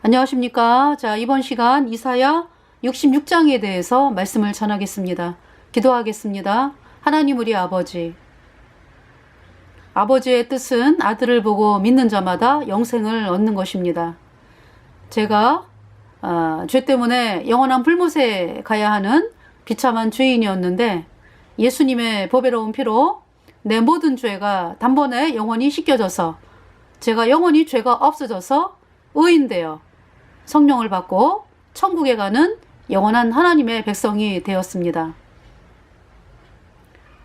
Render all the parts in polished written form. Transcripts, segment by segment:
안녕하십니까. 자, 이번 시간 이사야 66장에 대해서 말씀을 전하겠습니다. 기도하겠습니다. 하나님 우리 아버지, 아버지의 뜻은 아들을 보고 믿는 자마다 영생을 얻는 것입니다. 제가 죄 때문에 영원한 불못에 가야 하는 비참한 죄인이었는데 예수님의 보배로운 피로 내 모든 죄가 단번에 영원히 씻겨져서 제가 영원히 죄가 없어져서 의인되어 성령을 받고 천국에 가는 영원한 하나님의 백성이 되었습니다.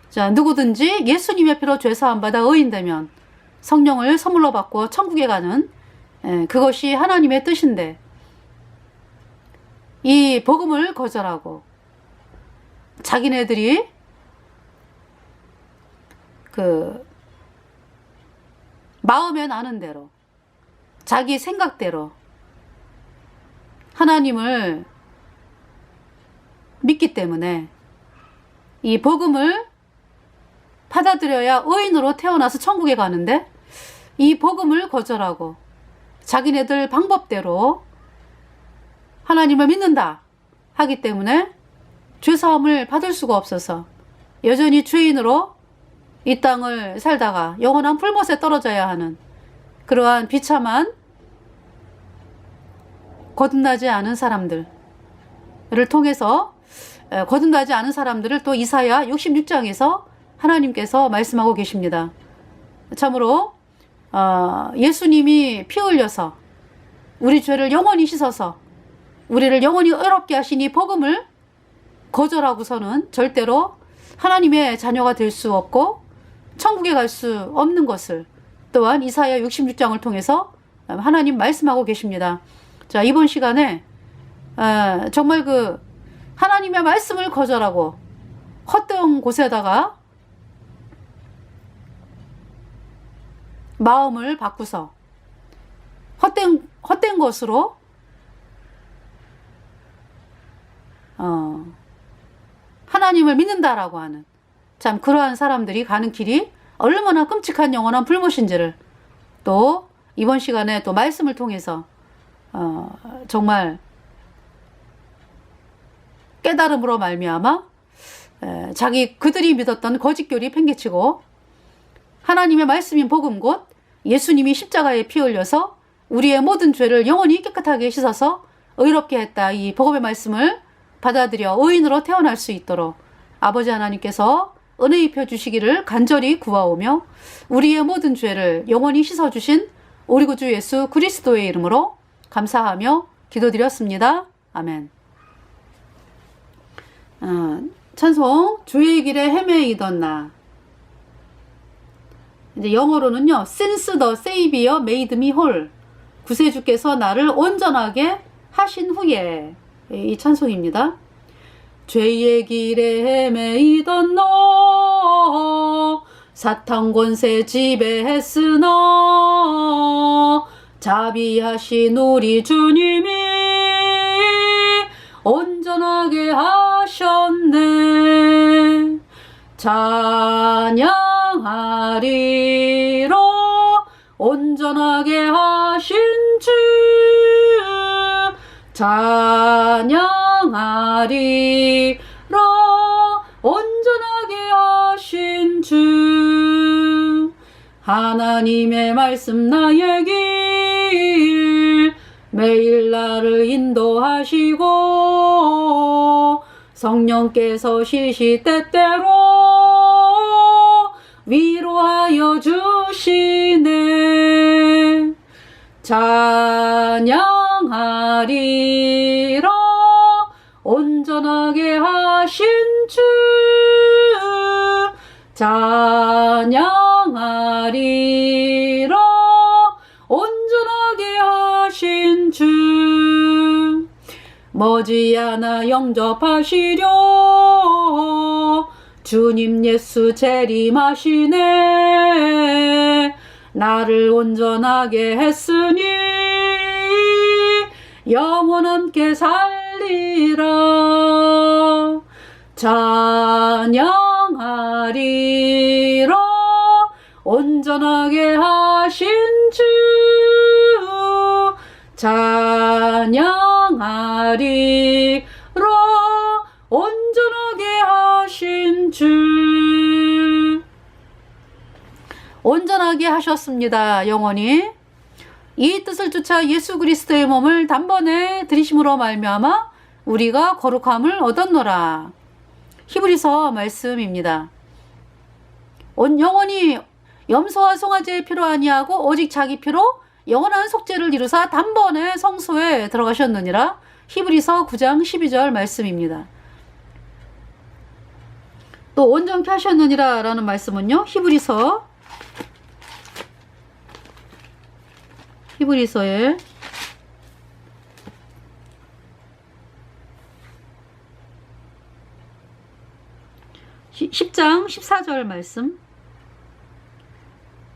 자, 누구든지 예수님의 피로 죄사함 받아 의인되면 성령을 선물로 받고 천국에 가는 그것이 하나님의 뜻인데 이 복음을 거절하고 자기네들이 마음에 나는 대로 자기 생각대로 하나님을 믿기 때문에 이 복음을 받아들여야 의인으로 태어나서 천국에 가는데 이 복음을 거절하고 자기네들 방법대로 하나님을 믿는다 하기 때문에 죄사함을 받을 수가 없어서 여전히 죄인으로 이 땅을 살다가 영원한 풀못에 떨어져야 하는 그러한 비참한 거듭나지 않은 사람들을 통해서 거듭나지 않은 사람들을 또 이사야 66장에서 하나님께서 말씀하고 계십니다. 참으로 예수님이 피 흘려서 우리 죄를 영원히 씻어서 우리를 영원히 의롭게 하신 이 복음을 거절하고서는 절대로 하나님의 자녀가 될 수 없고 천국에 갈 수 없는 것을 또한 이사야 66장을 통해서 하나님 말씀하고 계십니다. 자, 이번 시간에 정말 하나님의 말씀을 거절하고 헛된 곳에다가 마음을 바꾸서 헛된 것으로 하나님을 믿는다라고 하는 참 그러한 사람들이 가는 길이 얼마나 끔찍한 영원한 불못인지를 또 이번 시간에 또 말씀을 통해서 정말 깨달음으로 말미암아 그들이 믿었던 거짓교리 팽개치고 하나님의 말씀인 복음 곧 예수님이 십자가에 피 흘려서 우리의 모든 죄를 영원히 깨끗하게 씻어서 의롭게 했다. 이 복음의 말씀을 받아들여 의인으로 태어날 수 있도록 아버지 하나님께서 은혜 입혀 주시기를 간절히 구하오며 우리의 모든 죄를 영원히 씻어주신 우리 구주 예수 그리스도의 이름으로 감사하며 기도드렸습니다. 아멘. 찬송 주의 길에 헤매이던 나. 이제 영어로는요, Since the Savior made me whole. 구세주께서 나를 온전하게 하신 후에 이 찬송입니다. 죄의 길에 헤매이던 너 사탄 권세 지배했으나 자비하신 우리 주님이 온전하게 하셨네. 찬양하리로 온전하게 하신 주 찬양하리로 온전하게 하신 주 하나님의 말씀 나의 길 매일 나를 인도하시고 성령께서 시시때때로 위로하여 주시네. 찬양하리라 온전하게 하신 주 찬양하리라 온전하게 하신 주 머지않아 영접하시려 주님 예수 재림하시네. 나를 온전하게 했으니 영원 함께 살리라. 찬양하리라 온전하게 하신 주 찬양하리라 찬양하리라. 온전하게 하신 주. 온전하게 하셨습니다. 영원히. 이 뜻을 쫓아 예수 그리스도의 몸을 단번에 들이심으로 말미암아 우리가 거룩함을 얻었노라. 히브리서 말씀입니다. 영원히 염소와 송아지의 피로 아니하고 오직 자기 피로 영원한 속죄를 이루사 단번에 성소에 들어가셨느니라. 히브리서 9장 12절 말씀입니다. 또 온전케 하셨느니라 라는 말씀은요, 히브리서에 10장 14절 말씀.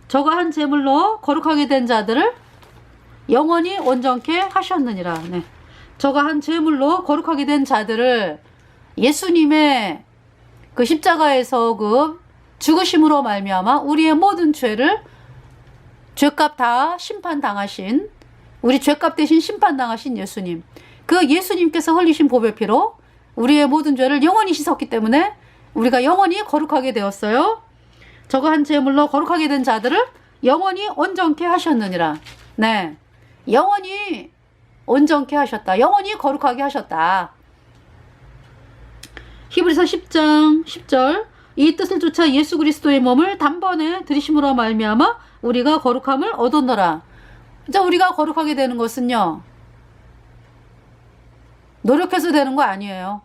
저가 한 제물로 거룩하게 된 자들을 영원히 온전케 하셨느니라. 네. 저가 한 제물로 거룩하게 된 자들을 예수님의 그 십자가에서 그 죽으심으로 말미암아 우리의 모든 죄를 죄값 다 심판당하신, 우리 죄값 대신 심판당하신 예수님, 그 예수님께서 흘리신 보배 피로 우리의 모든 죄를 영원히 씻었기 때문에 우리가 영원히 거룩하게 되었어요. 저거 한 제물로 거룩하게 된 자들을 영원히 온전케 하셨느니라. 네, 영원히 온전케 하셨다. 영원히 거룩하게 하셨다. 히브리서 10장 10절. 이 뜻을 쫓아 예수 그리스도의 몸을 단번에 들이심으로 말미암아 우리가 거룩함을 얻었노라. 이제 우리가 거룩하게 되는 것은요, 노력해서 되는 거 아니에요.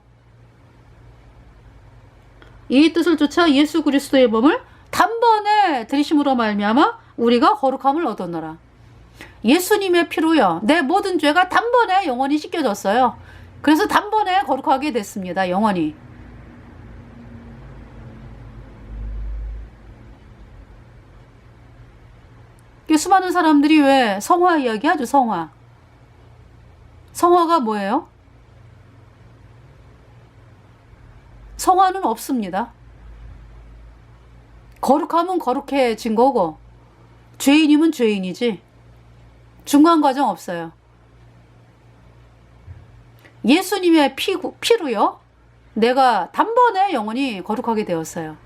이 뜻을 쫓아 예수 그리스도의 몸을 단번에 들이심으로 말미암아 우리가 거룩함을 얻었노라. 예수님의 피로요, 내 모든 죄가 단번에 영원히 씻겨졌어요. 그래서 단번에 거룩하게 됐습니다. 영원히. 수많은 사람들이 왜 성화 이야기하죠? 성화가 뭐예요? 성화는 없습니다. 거룩하면 거룩해진 거고 죄인이면 죄인이지 중간 과정 없어요. 예수님의 피로요, 내가 단번에 영원히 거룩하게 되었어요.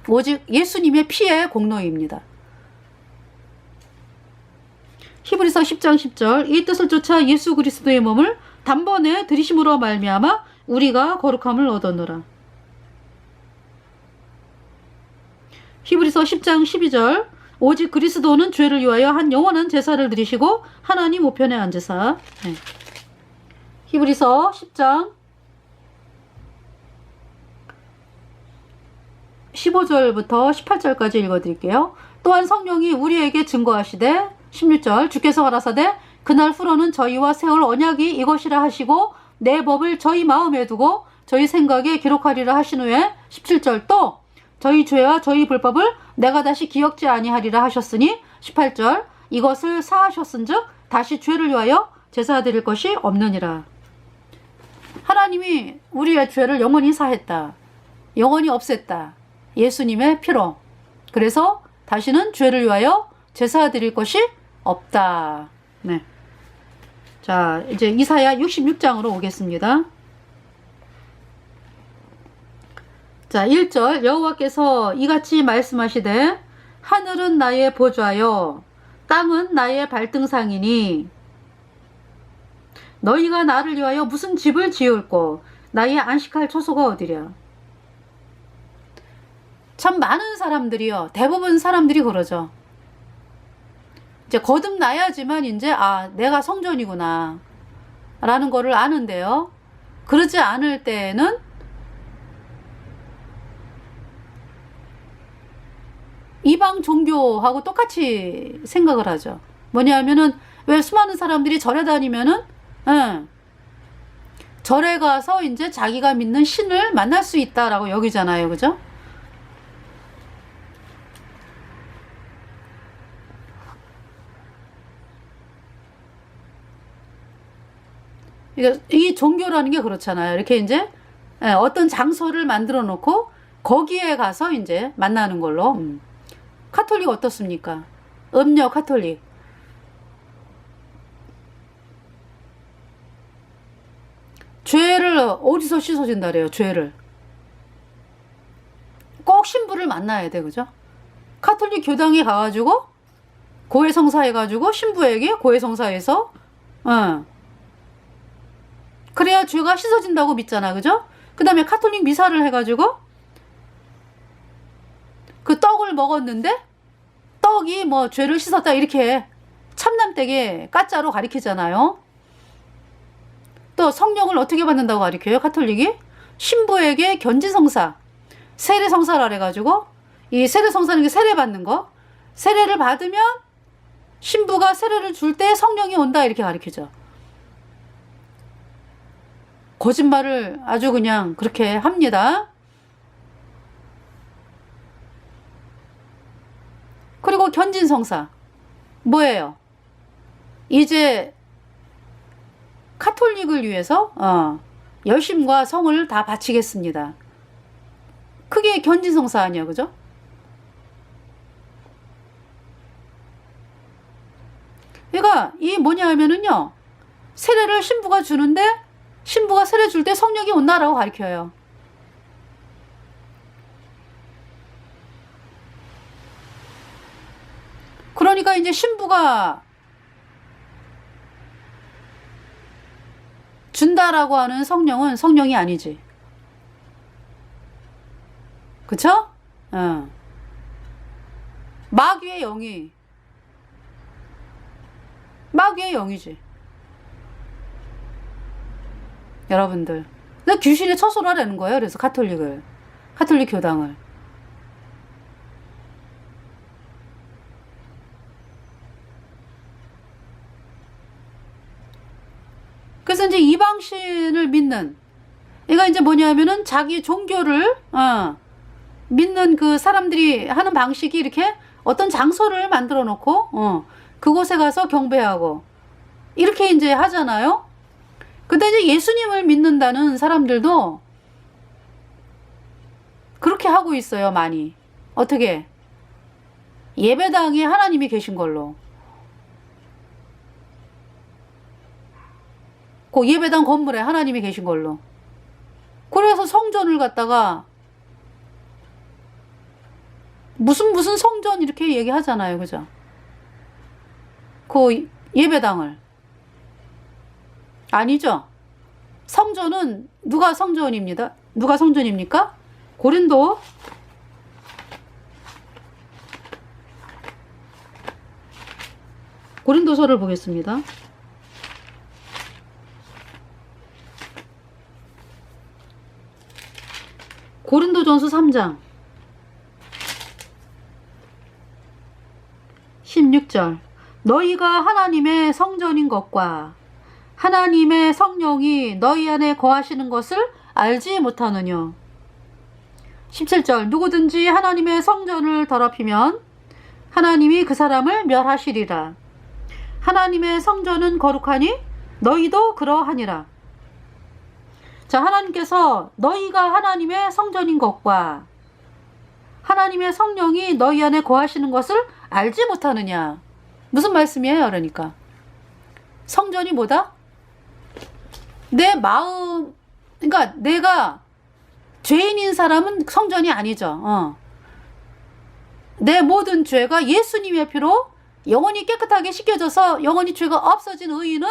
오직 예수님의 피의 공로입니다. 히브리서 10장 10절. 이 뜻을 쫓아 예수 그리스도의 몸을 단번에 들이심으로 말미암아 우리가 거룩함을 얻었노라. 히브리서 10장 12절. 오직 그리스도는 죄를 위하여 한 영원한 제사를 드리시고 하나님 우편에 앉으사. 네. 히브리서 10장 15절부터 18절까지 읽어드릴게요. 또한 성령이 우리에게 증거하시되 16절. 주께서 가라사대 그날 후로는 저희와 세울 언약이 이것이라 하시고 내 법을 저희 마음에 두고 저희 생각에 기록하리라 하신 후에 17절. 또 저희 죄와 저희 불법을 내가 다시 기억지 아니하리라 하셨으니 18절. 이것을 사하셨은즉 다시 죄를 위하여 제사 드릴 것이 없느니라. 하나님이 우리의 죄를 영원히 사했다. 영원히 없앴다. 예수님의 피로. 그래서 다시는 죄를 위하여 제사 드릴 것이 없다. 네. 자, 이제 이사야 66장으로 오겠습니다. 자, 1절. 여호와께서 이같이 말씀하시되 하늘은 나의 보좌요 땅은 나의 발등상이니 너희가 나를 위하여 무슨 집을 지을꼬 나의 안식할 초소가 어디랴. 참 많은 사람들이요, 대부분 사람들이 그러죠. 이제 거듭나야지만 이제 내가 성전이구나 라는 거를 아는데요, 그러지 않을 때에는 이방 종교하고 똑같이 생각을 하죠. 뭐냐면은 왜 수많은 사람들이 절에 다니면은 절에 가서 이제 자기가 믿는 신을 만날 수 있다라고 여기잖아요. 그죠? 이 종교라는 게 그렇잖아요. 이렇게 이제 어떤 장소를 만들어 놓고 거기에 가서 이제 만나는 걸로. 카톨릭 어떻습니까? 음료 카톨릭. 죄를 어디서 씻어진다 그래요? 죄를. 꼭 신부를 만나야 돼. 그죠? 가톨릭 교당에 가가지고 고해성사 해가지고 신부에게 고해성사해서 그래야 죄가 씻어진다고 믿잖아. 그죠? 그 다음에 가톨릭 미사를 해가지고 그 떡을 먹었는데 떡이 뭐 죄를 씻었다 이렇게 참남되게 가짜로 가리키잖아요. 또 성령을 어떻게 받는다고 가리켜요? 가톨릭이 신부에게 견지성사, 세례성사라 해가지고 이 세례성사는 게 세례 받는 거. 세례를 받으면 신부가 세례를 줄 때 성령이 온다 이렇게 가리키죠. 거짓말을 아주 그냥 그렇게 합니다. 그리고 견진성사 뭐예요? 이제 카톨릭을 위해서 열심과 성을 다 바치겠습니다. 그게 견진성사 아니야, 그죠? 그러니까 이 뭐냐 하면은요, 세례를 신부가 주는데 신부가 세례 줄 때 성령이 온다라고 가르쳐요. 그러니까 이제 신부가 준다라고 하는 성령은 성령이 아니지. 그쵸? 마귀의 영이지. 여러분들. 근데 귀신의 처소라는 거예요. 그래서 가톨릭 교당을. 그래서 이제 이방신을 믿는, 얘가 이제 뭐냐면은 자기 종교를, 믿는 그 사람들이 하는 방식이 이렇게 어떤 장소를 만들어 놓고, 그곳에 가서 경배하고, 이렇게 이제 하잖아요. 근데 이제 예수님을 믿는다는 사람들도 그렇게 하고 있어요, 많이. 어떻게? 예배당에 하나님이 계신 걸로. 그 예배당 건물에 하나님이 계신 걸로. 그래서 성전을 갖다가 무슨 성전 이렇게 얘기하잖아요. 그죠? 그 예배당을. 아니죠. 성전은 누가 성전입니까? 고린도서를 보겠습니다. 고린도전서 3장 16절 너희가 하나님의 성전인 것과 하나님의 성령이 너희 안에 거하시는 것을 알지 못하느냐. 17절 누구든지 하나님의 성전을 더럽히면 하나님이 그 사람을 멸하시리라. 하나님의 성전은 거룩하니 너희도 그러하니라. 자, 하나님께서 너희가 하나님의 성전인 것과 하나님의 성령이 너희 안에 거하시는 것을 알지 못하느냐. 무슨 말씀이에요? 그러니까 성전이 뭐다? 내 마음, 그러니까 내가 죄인인 사람은 성전이 아니죠. 내 모든 죄가 예수님의 피로 영원히 깨끗하게 씻겨져서 영원히 죄가 없어진 의인은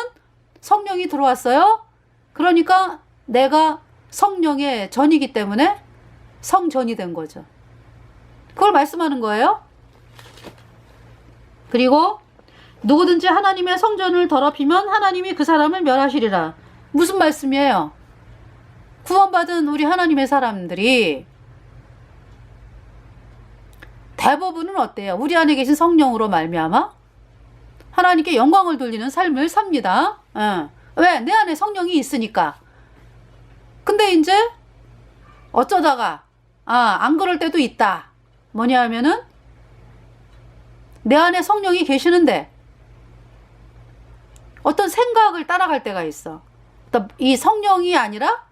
성령이 들어왔어요. 그러니까 내가 성령의 전이기 때문에 성전이 된 거죠. 그걸 말씀하는 거예요. 그리고 누구든지 하나님의 성전을 더럽히면 하나님이 그 사람을 멸하시리라. 무슨 말씀이에요? 구원받은 우리 하나님의 사람들이 대부분은 어때요? 우리 안에 계신 성령으로 말미암아 하나님께 영광을 돌리는 삶을 삽니다. 왜? 내 안에 성령이 있으니까. 근데 이제 어쩌다가 안 그럴 때도 있다. 뭐냐 하면은 내 안에 성령이 계시는데 어떤 생각을 따라갈 때가 있어. 이 성령이 아니라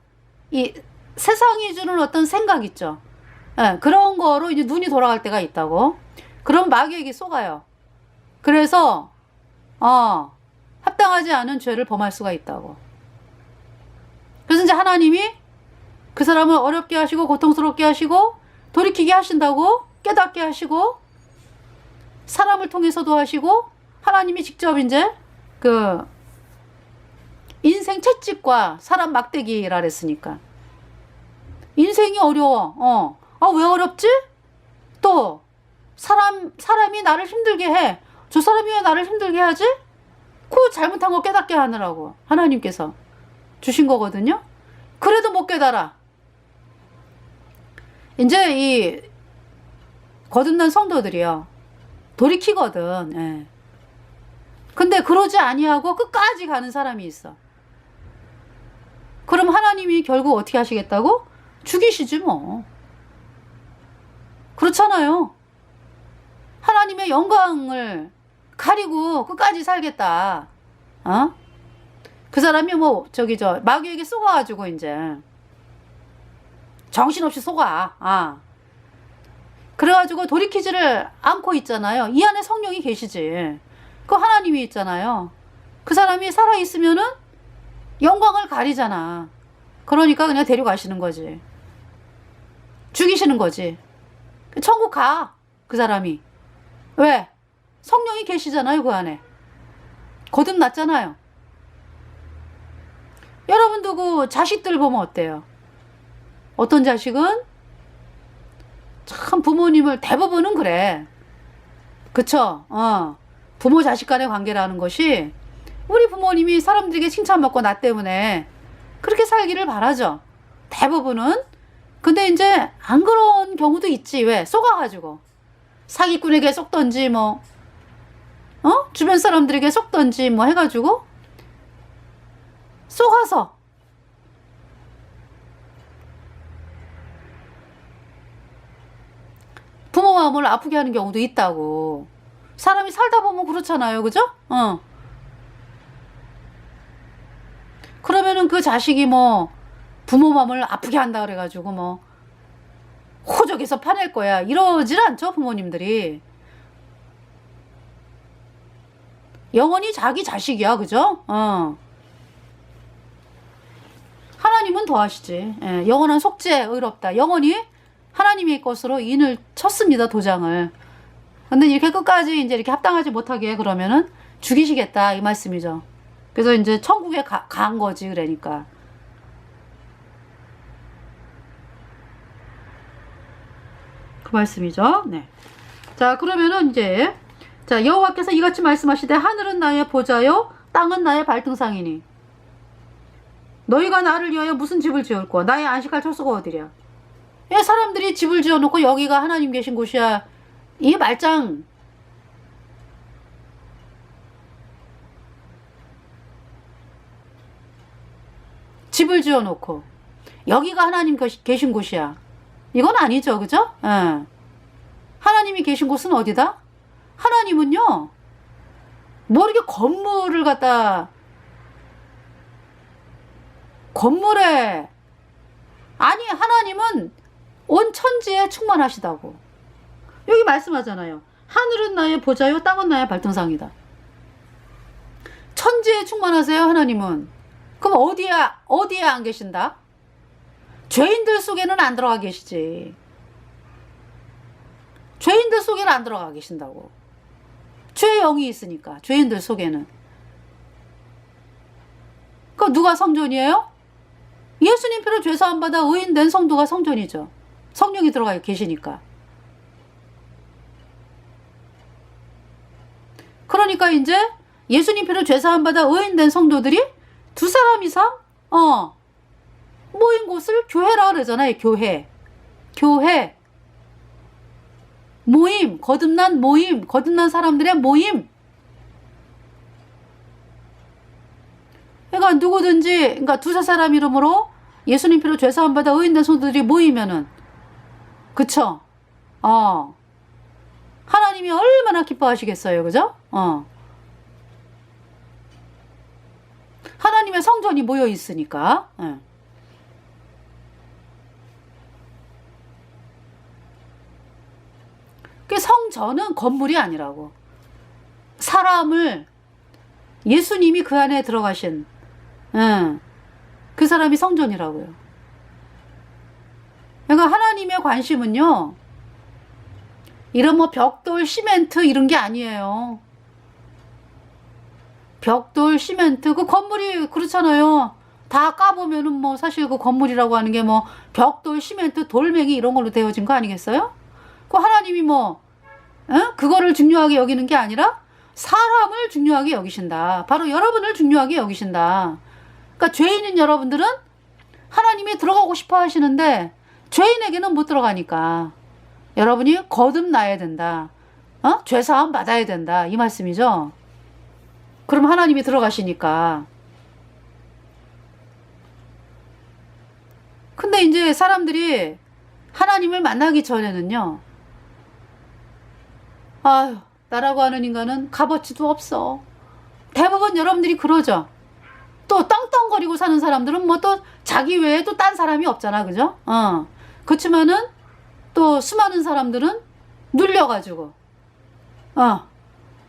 이 세상이 주는 어떤 생각 있죠. 그런 거로 이제 눈이 돌아갈 때가 있다고. 그럼 마귀에게 속아요. 그래서 합당하지 않은 죄를 범할 수가 있다고. 그래서 이제 하나님이 그 사람을 어렵게 하시고 고통스럽게 하시고 돌이키게 하신다고, 깨닫게 하시고 사람을 통해서도 하시고, 하나님이 직접 이제 그 인생 채찍과 사람 막대기라 그랬으니까 인생이 어려워. 왜 어렵지? 또 사람이 나를 힘들게 해. 저 사람이 왜 나를 힘들게 하지? 그 잘못한 거 깨닫게 하느라고 하나님께서 주신 거거든요. 그래도 못 깨달아. 이제 이 거듭난 성도들이요, 돌이키거든. 예. 근데 그러지 아니하고 끝까지 가는 사람이 있어. 그럼 하나님이 결국 어떻게 하시겠다고? 죽이시지 뭐. 그렇잖아요. 하나님의 영광을 가리고 끝까지 살겠다. 그 사람이 뭐 마귀에게 속아가지고 이제 정신없이 속아. 그래가지고 돌이키지를 않고 있잖아요. 이 안에 성령이 계시지. 그 하나님이 있잖아요. 그 사람이 살아있으면은 영광을 가리잖아. 그러니까 그냥 데려가시는 거지. 죽이시는 거지. 천국 가. 그 사람이. 왜? 성령이 계시잖아요. 그 안에. 거듭났잖아요. 여러분도 그 자식들 보면 어때요? 어떤 자식은 참 부모님을, 대부분은 그래. 그쵸? 부모 자식 간의 관계라는 것이, 우리 부모님이 사람들에게 칭찬받고 나 때문에 그렇게 살기를 바라죠. 대부분은. 근데 이제 안 그런 경우도 있지. 왜? 속아가지고 사기꾼에게 속던지 뭐 주변 사람들에게 속던지 뭐 해가지고 속아서 부모 마음을 아프게 하는 경우도 있다고. 사람이 살다 보면 그렇잖아요. 그죠? 그러면은 그 자식이 뭐 부모 마음을 아프게 한다 그래가지고 뭐 호적에서 파낼 거야, 이러질 않죠. 부모님들이 영원히 자기 자식이야. 그죠? 하나님은 더 하시지. 예, 영원한 속죄 의롭다. 영원히 하나님의 것으로 인을 쳤습니다. 도장을. 근데 이렇게 끝까지 이제 이렇게 합당하지 못하게 그러면은 죽이시겠다, 이 말씀이죠. 그래서 이제 천국에 간 거지. 그러니까 그 말씀이죠. 네. 자, 그러면은 이제, 자, 여호와께서 이같이 말씀하시되 하늘은 나의 보좌요 땅은 나의 발등상이니 너희가 나를 위하여 무슨 집을 지을꼬? 나의 안식할 처소가 어디랴? 예, 사람들이 집을 지어놓고 여기가 하나님 계신 곳이야, 이 말짱. 집을 지어놓고 여기가 하나님 계신 곳이야, 이건 아니죠. 그죠? 예. 하나님이 계신 곳은 어디다? 하나님은요, 뭐 이렇게 건물을 갖다, 건물에, 아니, 하나님은 온 천지에 충만하시다고. 여기 말씀하잖아요. 하늘은 나의 보좌요 땅은 나의 발등상이다. 천지에 충만하세요, 하나님은. 그럼 어디에 안 계신다? 죄인들 속에는 안 들어가 계시지. 죄인들 속에는 안 들어가 계신다고. 죄의 영이 있으니까, 죄인들 속에는. 그 누가 성전이에요? 예수님 피로 죄 사함 받아 의인된 성도가 성전이죠. 성령이 들어가 계시니까. 그러니까 이제 예수님 피로 죄 사함 받아 의인된 성도들이 두 사람 이상 모인 곳을 교회라 그러잖아요. 교회. 모임, 거듭난 사람들의 모임. 그러니까 누구든지, 그러니까 두세 사람 이름으로 예수님 피로 죄 사함 받아 의인된 성도들이 모이면은, 그쵸? 하나님이 얼마나 기뻐하시겠어요. 그죠? 하나님의 성전이 모여 있으니까. 그 성전은 건물이 아니라고. 사람을, 예수님이 그 안에 들어가신, 그 사람이 성전이라고요. 그러니까 하나님의 관심은요, 이런 뭐 벽돌, 시멘트 이런 게 아니에요. 벽돌, 시멘트, 그 건물이 그렇잖아요. 다 까보면은 뭐 사실 그 건물이라고 하는 게 뭐 벽돌, 시멘트, 돌멩이 이런 걸로 되어진 거 아니겠어요? 그 하나님이 뭐, 그거를 중요하게 여기는 게 아니라 사람을 중요하게 여기신다. 바로 여러분을 중요하게 여기신다. 그러니까 죄인인 여러분들은 하나님이 들어가고 싶어 하시는데 죄인에게는 못 들어가니까 여러분이 거듭나야 된다. 죄사함 받아야 된다. 이 말씀이죠. 그럼 하나님이 들어가시니까. 근데 이제 사람들이 하나님을 만나기 전에는요, 아유, 나라고 하는 인간은 값어치도 없어. 대부분 여러분들이 그러죠. 또 떵떵거리고 사는 사람들은 뭐 또 자기 외에 또 딴 사람이 없잖아. 그죠? 그렇지만은 또 수많은 사람들은 눌려가지고,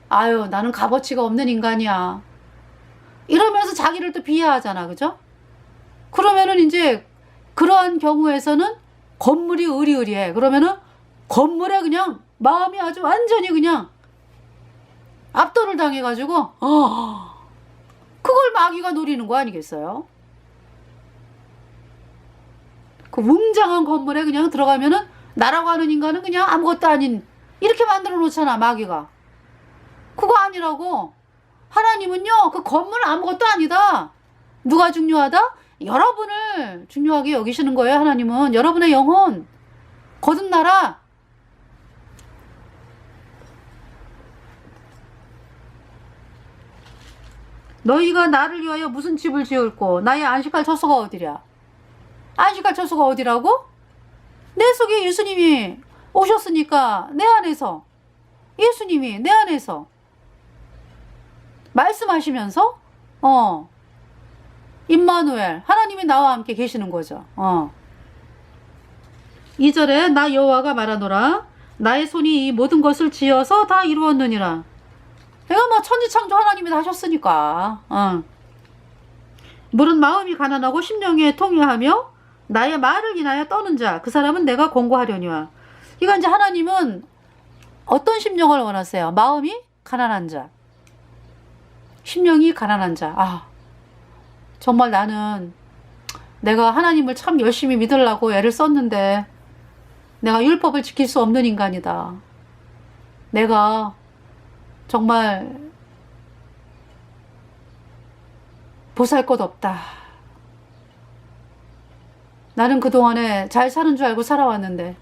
아유, 나는 값어치가 없는 인간이야. 이러면서 자기를 또 비하하잖아. 그죠? 그러면은 이제 그러한 경우에서는 건물이 으리으리해. 그러면은 건물에 그냥 마음이 아주 완전히 그냥 압도를 당해가지고, 그걸 마귀가 노리는 거 아니겠어요? 그 웅장한 건물에 그냥 들어가면은 나라고 하는 인간은 그냥 아무것도 아닌, 이렇게 만들어 놓잖아, 마귀가. 그거 아니라고. 하나님은요, 그 건물 아무것도 아니다. 누가 중요하다? 여러분을 중요하게 여기시는 거예요. 하나님은 여러분의 영혼 거듭나라. 너희가 나를 위하여 무슨 집을 지을꼬? 나의 안식할 처소가 어디랴? 안식할 처소가 어디라고? 내 속에 예수님이 오셨으니까 내 안에서, 예수님이 내 안에서 말씀하시면서 임마누엘, 하나님이 나와 함께 계시는 거죠. 2절에 나 여호와가 말하노라. 나의 손이 이 모든 것을 지어서 다 이루었느니라. 내가 뭐 천지창조 하나님이 다 하셨으니까. 물은 마음이 가난하고 심령이 통회하며 나의 말을 인하여 떠는 자, 그 사람은 내가 권고하려니와. 이건 이제 하나님은 어떤 심령을 원하세요? 마음이 가난한 자, 심령이 가난한 자. 정말 나는 내가 하나님을 참 열심히 믿으려고 애를 썼는데 내가 율법을 지킬 수 없는 인간이다. 내가 정말 보잘 것 없다. 나는 그동안에 잘 사는 줄 알고 살아왔는데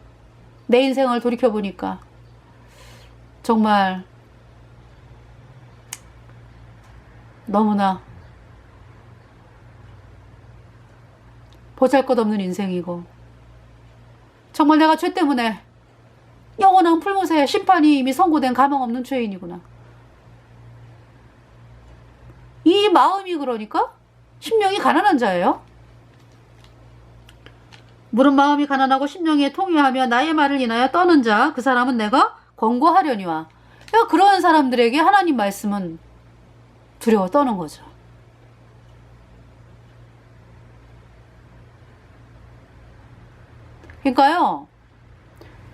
내 인생을 돌이켜보니까 정말 너무나 보잘것없는 인생이고, 정말 내가 죄 때문에 영원한 풀못에 심판이 이미 선고된 가망없는 죄인이구나. 이 마음이 그러니까 심령이 가난한 자예요. 물은 마음이 가난하고 심령이 통회하며 나의 말을 인하여 떠는 자, 그 사람은 내가 권고하려니와. 그런 사람들에게 하나님 말씀은 두려워 떠는 거죠. 그러니까요,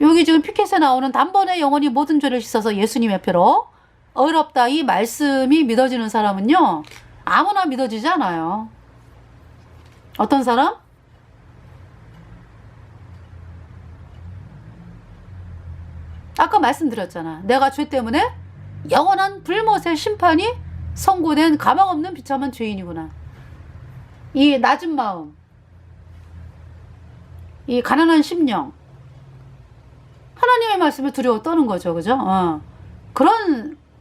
여기 지금 피켓에 나오는 단번에 영원히 모든 죄를 씻어서 예수님의 피로 어렵다, 이 말씀이 믿어지는 사람은요, 아무나 믿어지지 않아요. 어떤 사람? 아까 말씀드렸잖아. 내가 죄 때문에 영원한 불못의 심판이 선고된 가망없는 비참한 죄인이구나. 이 낮은 마음, 이 가난한 심령, 하나님의 말씀에 두려워 떠는 거죠. 그죠?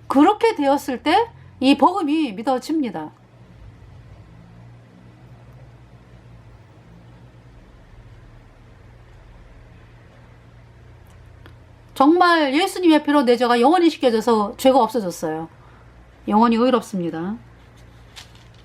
그렇게 되었을 때 이 복음이 믿어집니다. 정말 예수님의 피로 내 죄가 영원히 씻겨져서 죄가 없어졌어요. 영원히 의롭습니다.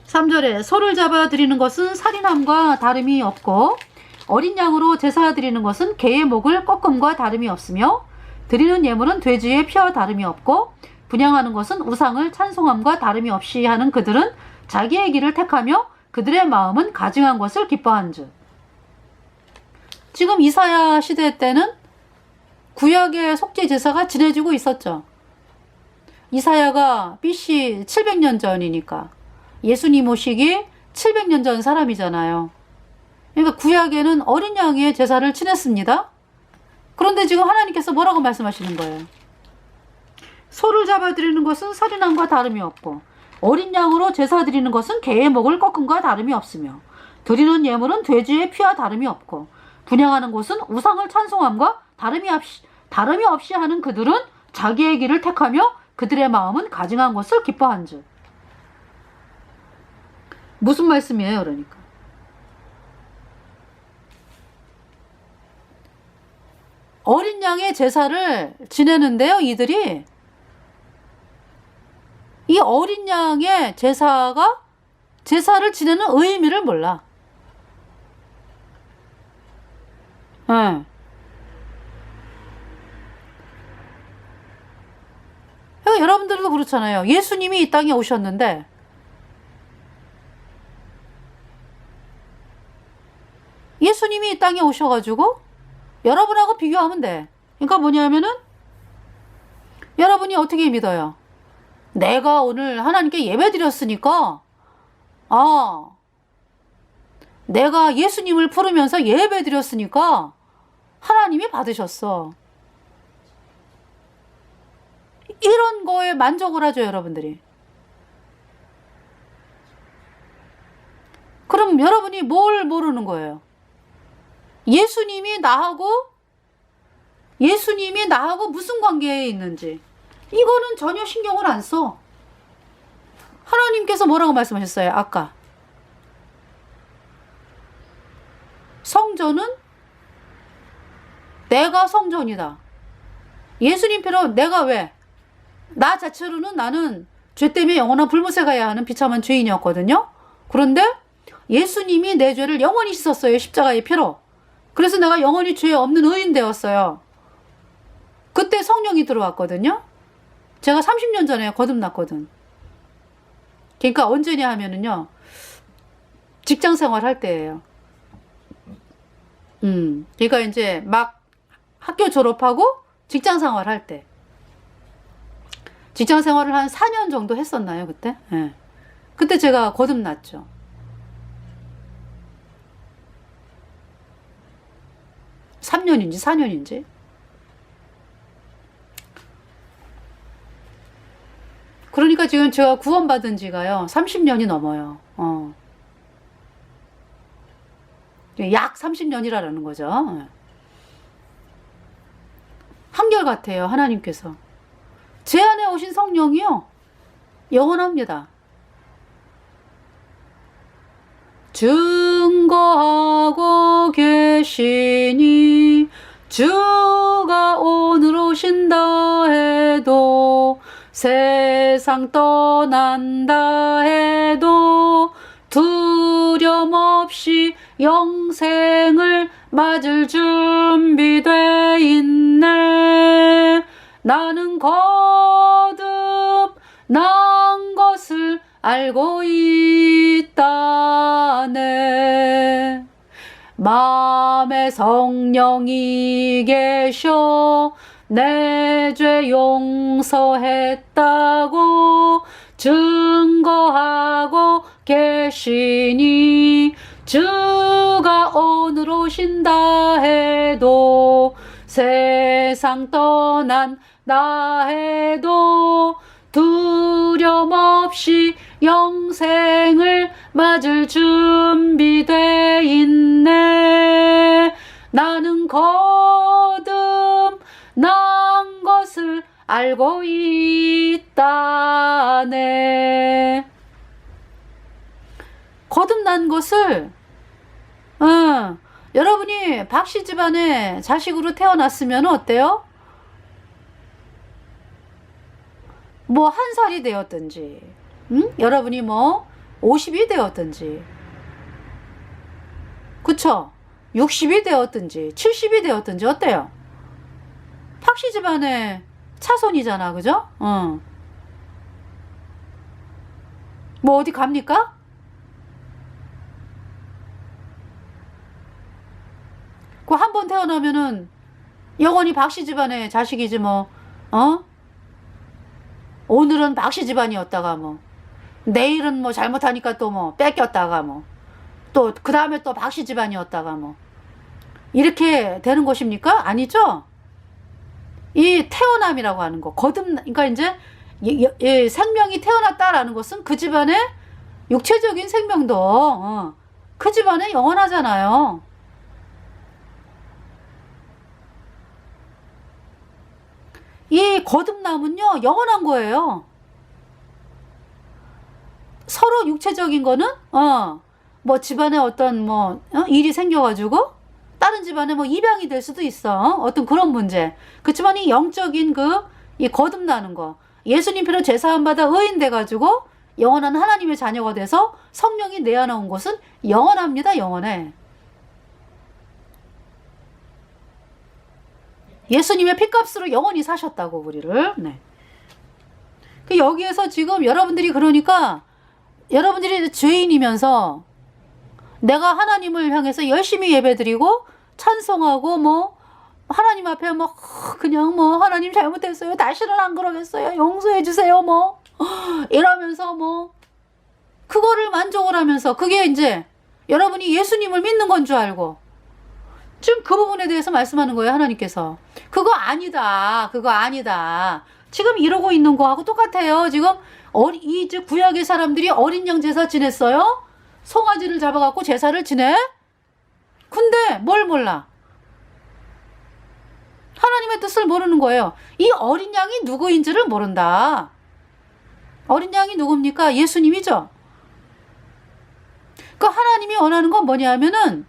3절에 소를 잡아 드리는 것은 살인함과 다름이 없고 어린 양으로 제사 드리는 것은 개의 목을 꺾음과 다름이 없으며 드리는 예물은 돼지의 피와 다름이 없고 분향하는 것은 우상을 찬송함과 다름이 없이 하는 그들은 자기의 길을 택하며 그들의 마음은 가증한 것을 기뻐한즉. 지금 이사야 시대 때는 구약의 속죄 제사가 지내지고 있었죠. 이사야가 BC 700년 전이니까 예수님 오시기 700년 전 사람이잖아요. 그러니까 구약에는 어린 양의 제사를 지냈습니다. 그런데 지금 하나님께서 뭐라고 말씀하시는 거예요? 소를 잡아드리는 것은 살인함과 다름이 없고 어린 양으로 제사 드리는 것은 개의 목을 꺾음과 다름이 없으며 드리는 예물은 돼지의 피와 다름이 없고 분향하는 곳은 우상을 찬송함과 다름이 없이 하는 그들은 자기의 길을 택하며 그들의 마음은 가증한 것을 기뻐한즉. 무슨 말씀이에요, 그러니까? 어린 양의 제사를 지내는데요, 이들이. 이 어린 양의 제사를 지내는 의미를 몰라. 네. 여러분들도 그렇잖아요. 예수님이 이 땅에 오셨는데 예수님이 이 땅에 오셔가지고 여러분하고 비교하면 돼. 그러니까 뭐냐면은 여러분이 어떻게 믿어요? 내가 오늘 하나님께 예배 드렸으니까 내가 예수님을 부르면서 예배 드렸으니까 하나님이 받으셨어. 이런 거에 만족을 하죠, 여러분들이. 그럼 여러분이 뭘 모르는 거예요? 예수님이 나하고 무슨 관계에 있는지 이거는 전혀 신경을 안 써. 하나님께서 뭐라고 말씀하셨어요? 아까 성전은 내가 성전이다. 예수님께로 내가 왜? 나 자체로는 나는 죄 때문에 영원한 불못에 가야 하는 비참한 죄인이었거든요. 그런데 예수님이 내 죄를 영원히 씻었어요. 십자가의 피로. 그래서 내가 영원히 죄 없는 의인 되었어요. 그때 성령이 들어왔거든요. 제가 30년 전에 거듭났거든. 그러니까 언제냐 하면은요, 직장 생활 할 때예요. 그러니까 이제 막 학교 졸업하고 직장 생활 할 때. 직장 생활을 한 4년 정도 했었나요, 그때? 네. 그때 제가 거듭났죠. (3년인지) (4년인지) 그러니까 지금 제가 구원받은 지가요 30년이 넘어요. 약 30년이라는 거죠. 한결같아요. 하나님께서 제 안에 오신 성령이요 영원합니다. 증거하고 계시니 주가 오늘 오신다 해도 세상 떠난다 해도 두려움 없이 영생을 맞을 준비돼 있네. 나는 거듭 난 것을 알고 있다네. 마음에 성령이 계셔 내 죄 용서했다고 증거하고 계시니 주가 오늘 오신다 해도 세상 떠난다 해도 두려움 없이 영생을 맞을 준비돼 있네. 나는 거듭 난 것을 알고 있다네. 거듭난 것을 여러분이 박씨 집안에 자식으로 태어났으면 어때요? 뭐 1살이 되었든지 여러분이 뭐 50이 되었든지 그쵸? 60이 되었든지 70이 되었든지 어때요? 박씨 집안의 차손이잖아. 그죠? 뭐 어디 갑니까? 태어나면은 영원히 박씨 집안의 자식이지 뭐. 어? 오늘은 박씨 집안이었다가 뭐 내일은 뭐 잘못하니까 또 뭐 뺏겼다가 뭐 또 그 다음에 또 박씨 집안이었다가 뭐 이렇게 되는 것입니까? 아니죠? 이 태어남이라고 하는 거, 그러니까 이제 생명이 태어났다라는 것은 그 집안의 육체적인 생명도 그 집안에 영원하잖아요. 이 거듭남은요 영원한 거예요. 서로 육체적인 거는 뭐 집안에 어떤 뭐 일이 생겨가지고 다른 집안에 뭐 입양이 될 수도 있어. 어떤 그런 문제. 그렇지만 이 영적인 이 거듭나는 거, 예수님 피로 제사함 받아 의인 돼가지고 영원한 하나님의 자녀가 돼서 성령이 내 안에 온 것은 영원합니다. 영원해. 예수님의 피값으로 영원히 사셨다고 우리를. 네. 여기에서 지금 여러분들이 그러니까 여러분들이 죄인이면서 내가 하나님을 향해서 열심히 예배드리고 찬송하고 뭐 하나님 앞에 뭐 그냥 뭐 하나님 잘못했어요, 다시는 안 그러겠어요, 용서해 주세요 뭐 이러면서 뭐 그거를 만족을 하면서 그게 이제 여러분이 예수님을 믿는 건 줄 알고 지금 그 부분에 대해서 말씀하는 거예요. 하나님께서 그거 아니다, 그거 아니다. 지금 이러고 있는 거하고 똑같아요. 지금 이 구약의 사람들이 어린 양 제사 지냈어요. 송아지를 잡아갖고 제사를 지내. 근데 뭘 몰라? 하나님의 뜻을 모르는 거예요. 이 어린 양이 누구인지를 모른다. 어린 양이 누굽니까? 예수님이죠. 그 하나님이 원하는 건 뭐냐 하면은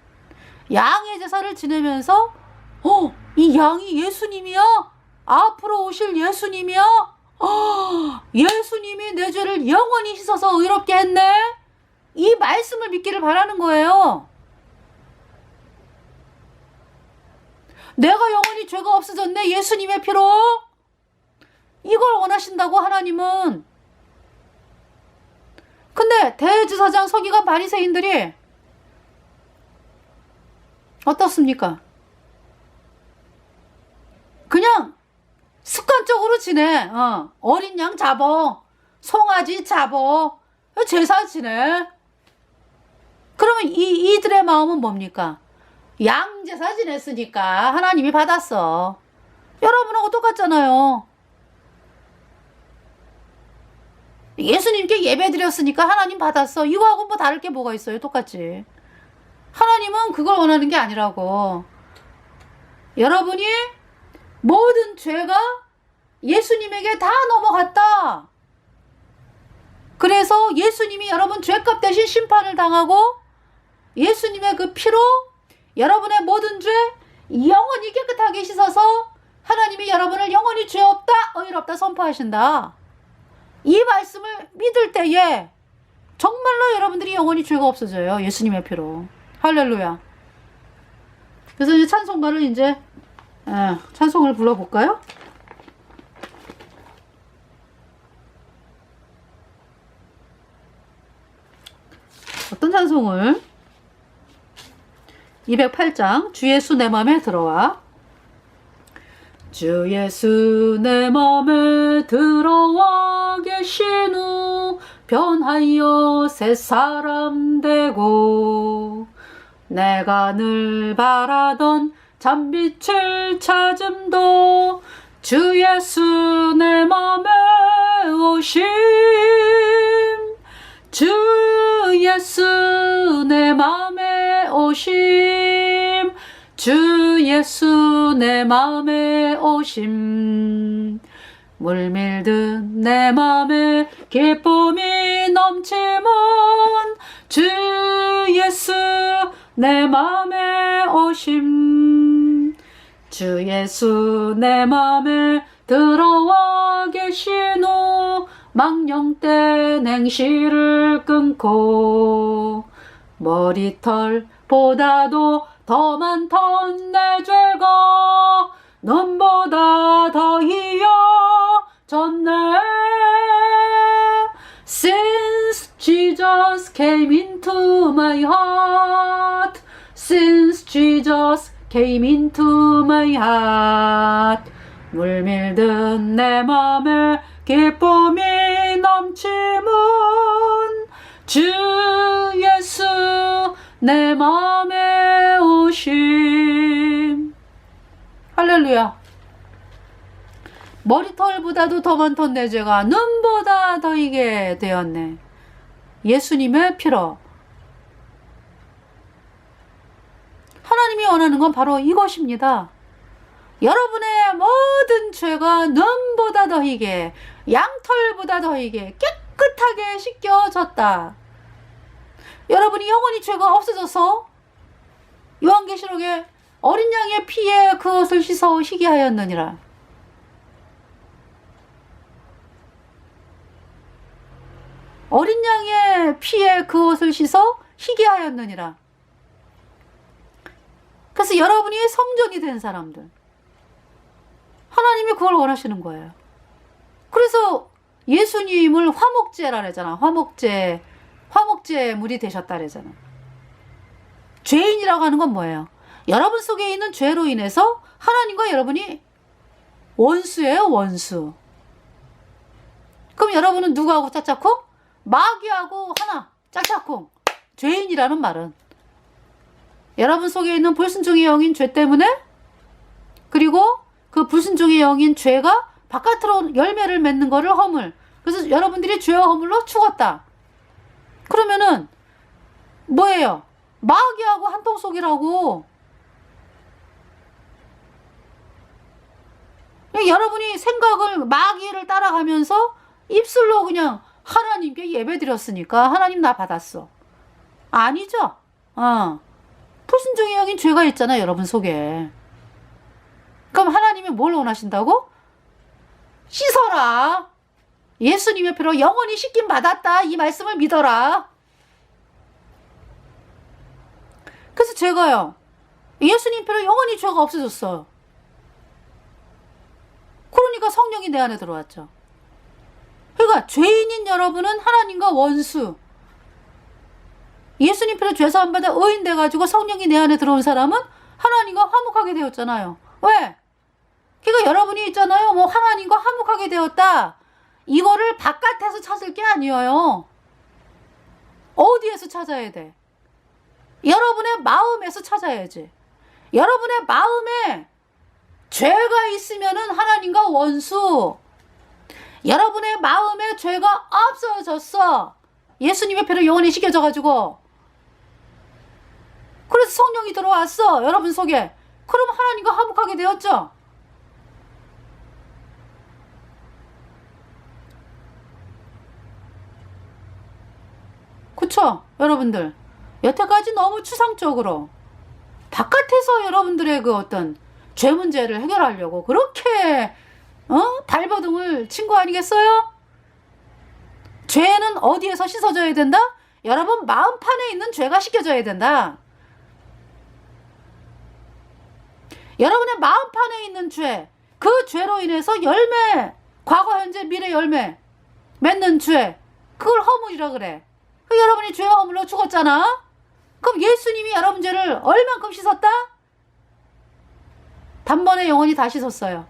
양의 제사를 지내면서 이 양이 예수님이야? 앞으로 오실 예수님이야? 예수님이 내 죄를 영원히 씻어서 의롭게 했네? 이 말씀을 믿기를 바라는 거예요. 내가 영원히 죄가 없어졌네, 예수님의 피로. 이걸 원하신다고 하나님은. 근데 대제사장 서기관 바리새인들이 어떻습니까? 그냥 습관적으로 지내. 어린 양 잡어, 송아지 잡어, 제사 지내. 그러면 이들의 마음은 뭡니까? 양 제사 지냈으니까 하나님이 받았어. 여러분하고 똑같잖아요. 예수님께 예배 드렸으니까 하나님 받았어. 이거하고 뭐 다를 게 뭐가 있어요? 똑같지. 하나님은 그걸 원하는 게 아니라고. 여러분이 모든 죄가 예수님에게 다 넘어갔다. 그래서 예수님이 여러분 죄값 대신 심판을 당하고 예수님의 그 피로 여러분의 모든 죄 영원히 깨끗하게 씻어서 하나님이 여러분을 영원히 죄 없다, 의롭다 선포하신다. 이 말씀을 믿을 때에 정말로 여러분들이 영원히 죄가 없어져요. 예수님의 피로. 할렐루야. 그래서 이제 찬송가를 이제 찬송을 불러볼까요? 어떤 찬송을? 208장 주 예수 내 맘에 들어와. 주 예수 내 맘에 들어와 계신 후 변하여 새 사람 되고 내가 늘 바라던 참빛을 찾음도 주 예수 내 맘에 오심 주 예수 내 맘에 오심 주 예수 내 맘에 오심 물밀듯 내 맘에 기쁨이 넘치면 주 예수 내 맘에 오심 주 예수 내 맘에 들어와 계신 후 망령 때 냉시를 끊고 머리털보다도 더 많던 내 죄가 눈보다 더 희어졌네. Since Jesus came into my heart, since Jesus came into my heart. 물밀듯 내 맘에 기쁨이 넘치면 주 예수 내 맘에 오심. 할렐루야. 머리털보다도 더 많던 내 죄가 눈보다 더이게 되었네. 예수님의 피로. 하나님이 원하는 건 바로 이것입니다. 여러분의 모든 죄가 눈보다 더이게, 양털보다 더이게 깨끗하게 씻겨졌다. 여러분이 영원히 죄가 없어져서 요한계시록에 어린 양의 피에 그것을 씻어 희게 하였느니라. 어린 양의 피에 그것을 씻어 희게 하였느니라. 그래서 여러분이 성전이 된 사람들, 하나님이 그걸 원하시는 거예요. 그래서 예수님을 화목제라 그러잖아. 화목제 물이 되셨다 그러잖아. 죄인이라고 하는 건 뭐예요? 여러분 속에 있는 죄로 인해서 하나님과 여러분이 원수예요, 원수. 그럼 여러분은 누구하고 짝짝꿍? 마귀하고 하나, 짝짝꿍. 죄인이라는 말은 여러분 속에 있는 불순종의 영인 죄 때문에, 그리고 그 불순종의 영인 죄가 바깥으로 열매를 맺는 거를 허물. 그래서 여러분들이 죄와 허물로 죽었다. 그러면은 뭐예요? 마귀하고 한통 속이라고. 여러분이 생각을 마귀를 따라가면서 입술로 그냥 하나님께 예배드렸으니까 하나님 나 받았어. 아니죠? 불순종의 영인 죄가 있잖아, 여러분 속에. 그럼 하나님이 뭘 원하신다고? 씻어라. 예수님의 피로 영원히 씻김 받았다. 이 말씀을 믿어라. 그래서 제가요, 예수님 피로 영원히 죄가 없어졌어요. 그러니까 성령이 내 안에 들어왔죠. 그러니까 죄인인 여러분은 하나님과 원수. 예수님 피로 죄사함 받아 의인 돼가지고 성령이 내 안에 들어온 사람은 하나님과 화목하게 되었잖아요. 왜? 그러니까 여러분이 있잖아요. 뭐 하나님과 화목하게 되었다. 이거를 바깥에서 찾을 게 아니에요. 어디에서 찾아야 돼? 여러분의 마음에서 찾아야지. 여러분의 마음에 죄가 있으면은 하나님과 원수. 여러분의 마음에 죄가 없어졌어. 예수님의 피로 영원히 씻겨져가지고. 그래서 성령이 들어왔어, 여러분 속에. 그럼 하나님과 화목하게 되었죠. 그쵸? 여러분들, 여태까지 너무 추상적으로 바깥에서 여러분들의 그 어떤 죄 문제를 해결하려고 그렇게 발버둥을 친 거 아니겠어요? 죄는 어디에서 씻어져야 된다? 여러분 마음판에 있는 죄가 씻겨져야 된다. 여러분의 마음판에 있는 죄, 그 죄로 인해서 열매, 과거, 현재, 미래 열매 맺는 죄, 그걸 허물이라 그래. 여러분이 죄와 허물로 죽었잖아. 그럼 예수님이 여러분 죄를 얼만큼 씻었다? 단번에 영원히 다 씻었어요.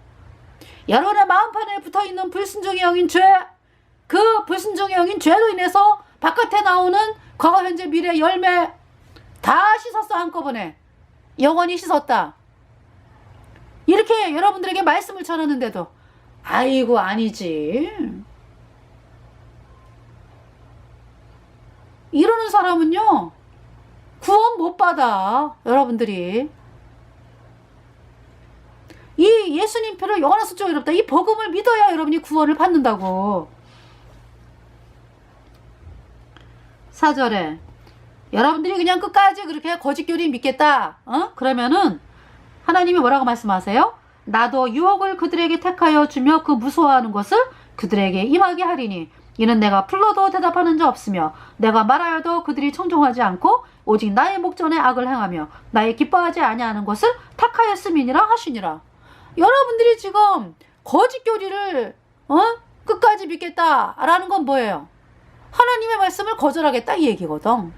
여러분의 마음판에 붙어있는 불순종의 영인 죄, 그 불순종의 영인 죄로 인해서 바깥에 나오는 과거, 현재, 미래 열매 다 씻었어. 한꺼번에 영원히 씻었다. 이렇게 여러분들에게 말씀을 전하는데도 아이고 아니지, 이러는 사람은요 구원 못 받아. 여러분들이 이 예수님 피로 영원한 수적 이롭다, 이 복음을 믿어야 여러분이 구원을 받는다고. 4절에 여러분들이 그냥 끝까지 그렇게 거짓교리 믿겠다, 그러면은 하나님이 뭐라고 말씀하세요? 나도 유혹을 그들에게 택하여 주며 그 무서워하는 것을 그들에게 임하게 하리니 이는 내가 불러도 대답하는 자 없으며 내가 말하여도 그들이 청종하지 않고 오직 나의 목전에 악을 행하며 나의 기뻐하지 아니하는 것을 택하였음이니라 하시니라. 여러분들이 지금 거짓교리를 끝까지 믿겠다라는 건 뭐예요? 하나님의 말씀을 거절하겠다 이 얘기거든.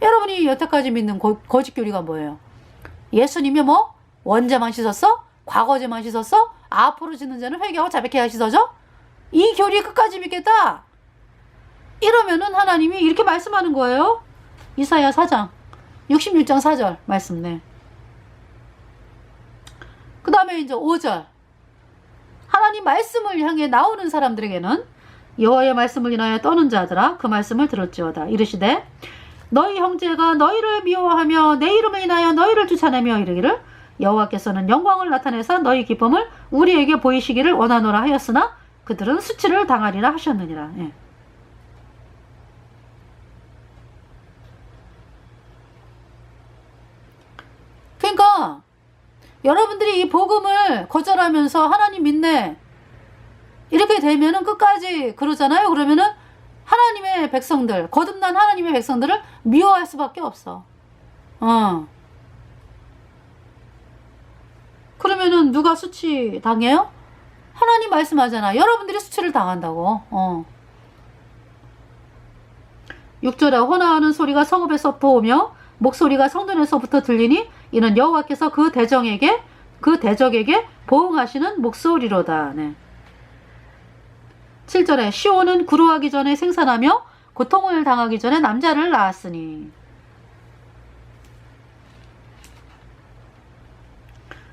여러분이 여태까지 믿는 거짓교리가 뭐예요? 예수님이 뭐 원죄만 씻었어? 과거죄만 씻었어? 앞으로 짓는 죄는 회개하고 자백해야 씻어져? 이 교리 끝까지 믿겠다? 이러면은 하나님이 이렇게 말씀하는 거예요. 이사야 4장 66장 4절 말씀네. 그 다음에 이제 5절 하나님 말씀을 향해 나오는 사람들에게는 여호와의 말씀을 인하여 떠는 자들아 그 말씀을 들을지어다. 이르시되 너희 형제가 너희를 미워하며 내 이름에 인하여 너희를 쫓아내며 이르기를 여호와께서는 영광을 나타내사 너희 기쁨을 우리에게 보이시기를 원하노라 하였으나 그들은 수치를 당하리라 하셨느니라. 예. 그러니까 여러분들이 이 복음을 거절하면서 하나님 믿네 이렇게 되면은 끝까지 그러잖아요. 그러면은 하나님의 백성들, 거듭난 하나님의 백성들을 미워할 수밖에 없어. 그러면은 누가 수치 당해요? 하나님 말씀하잖아. 여러분들이 수치를 당한다고. 6절에 호나하는 소리가 성읍에서부터 오며 목소리가 성전에서부터 들리니 이는 여호와께서 그 대적에게 보응하시는 목소리로다. 네. 7절에 시온은 구루하기 전에 생산하며 고통을 당하기 전에 남자를 낳았으니.